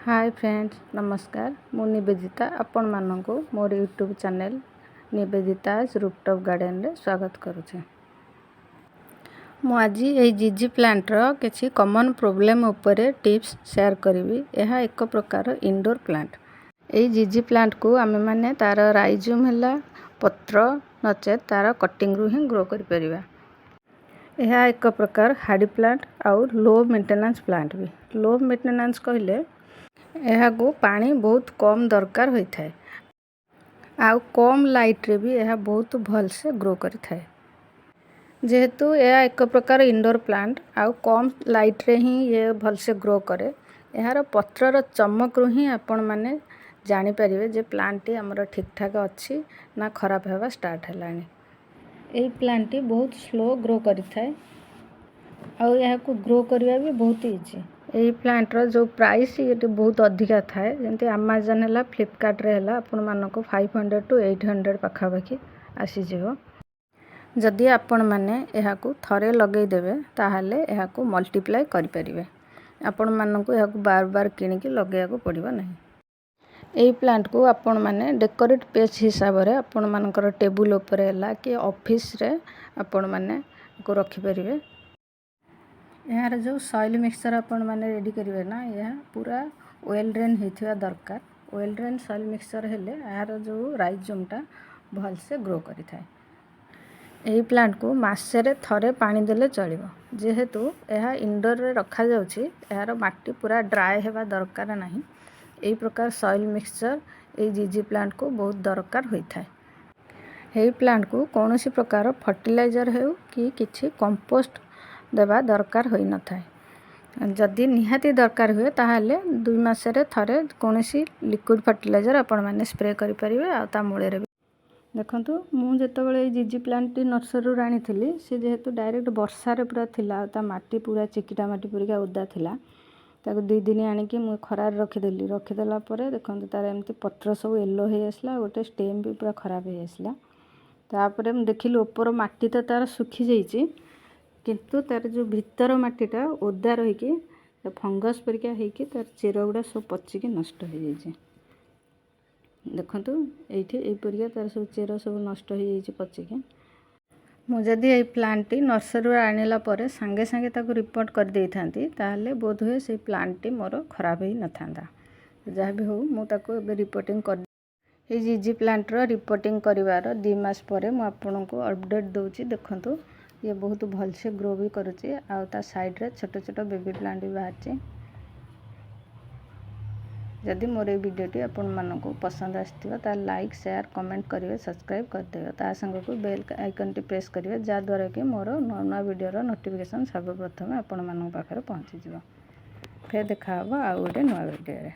Hi friends नमस्कार मु निवेदिता आपण मानक मोर यूट्यूब चैनल निवेदिताज रूफटॉप गार्डन रे स्वागत करुचे। मु आज ये जीजी प्लांट रो किछि कॉमन प्रॉब्लम ऊपर टिप्स शेयर करिवि। यह एक प्रकार इंडोर प्लांट। ये जीजी प्लांट को आमे माने तार राइजोम हला पत्र नचेत तार कटिंग रु ही ग्रो करि परिबा। यह एक प्रकार हार्डी प्लांट और लो मेंटेनेंस प्लांट भी। लो मेंटेनेंस कहले यह को पानी बहुत कम दरकार होता है आउ कम लाइट रे भी यह बहुत भल से ग्रो करि थाए। जेहेतु यह एक प्रकार इंडोर प्लांट आउ कम लाइट रे ही ये भल से ग्रो करे। यार पत्रर चमक रु ही आपण माने जानि परिबे जे प्लांट टी हमर ठीक ठाक अछि ना खराब हेबा स्टार्ट हेलानी। ए प्लांट टी बहुत स्लो ग्रो करि थाए आउ यह को ग्रो करबा भी बहुत इजी। यही प्लांट रो जो प्राइस ये बहुत अधिका थाए जंती अमेज़न हला फ्लिपकार्ट रे हला आपण मानको 500 टू 800 पाखा पाखी आसी जेबो। जदि आपण माने यहा को थरे लगेई देबे ताहाले यहा को मल्टीप्लाई करि परिबे। आपण मानको यहा को बार बार किनि के लगेया को पड़िबो नहीं। एही प्लांट को आपण माने डेकोरेट पेज हिसाब रे आपण मानकर टेबल ऊपर हला कि ऑफिस रे आपण माने को रखि परिबे। यार जो सॉइल मिक्सचर आपण माने रेडी करिवे ना यह पूरा वेल ड्रेन हेथिवा दरकार। वेल ड्रेन सॉइल मिक्सचर हेले यार जो राइजोमटा भल से ग्रो करि थाए। एही प्लांट को मासे रे थरे पानी देले चलिबो। जेहेतु यह इंडोर रे रखा जाउछि यार माटी पूरा ड्राई हेबा दरकार नाही। एही प्रकार सॉइल मिक्सचर ए जीजी प्लांट को बहुत दरकार होई थाए। एही प्लांट को कोनोसी प्रकार फर्टिलाइजर हेउ कि किछि कंपोस्ट देवा दरकार होई न थाए। जदि निहाती दरकार हुए ताहाले 2 मासरे थरे कोनोसी लिक्विड फर्टिलाइजर आपण माने स्प्रे करि परिबे आ ता मूळे रे। देखंतु मु जेतबेले जीजी प्लांट टी नर्सरी राणी थिली से जेहेतु डायरेक्ट वर्षा रे पूरा थिला ता माटी पूरा चिकिटा माटी पूरा ओदा थिला ताको 2 दिन आनी कि मु खरार रखि देला परे देखंतु तार एमती पत्र सब येलो हे आसला गोटे स्टेम भी पूरा खराब हे आसला। तापरे हम देखिलु ऊपर माटी तो तार सुखी जाईची किंतु तार जो भीतर माटीटा ओदा रही कि फंगस परिका हेकि तार चेर गुड़ा सब पचिक नष्ट हो जाइए। देखंतु एठी ए परिका तार सब चेर सब नष्ट हो जाइए पचिक। मु जदि ए प्लांट टी नर्सरी आनिला परे संगे संगे ताको रिपोर्ट कर देई थांती ताहले बोध होय से प्लांट टी मोर खराब ही न थांदा। जहा भी हो मु ताको एबे रिपोर्टिंग कर ए जीजी प्लांट रो रिपोर्टिंग करिवार 2 मास परे मु आपनको अपडेट दोची। देखंतु ये बहुत भल से ग्रो भी करुचे आ ता साइड रे छोट छोट बेबी प्लांट भी बाहरचे। जदि मोर ए वीडियोटी आपण मानको पसंद आस्थिबा ता लाइक शेयर कमेंट करिवे सब्सक्राइब कर देबे ता संग को बेल आइकन टी प्रेस करिवे जा द्वारा कि मोर नवा वीडियो रो नोटिफिकेशन सर्वप्रथम आपण मानक पाखरे पहुंची जिवो। फेर देखा हबो आ गोटे नवा वीडियो रे।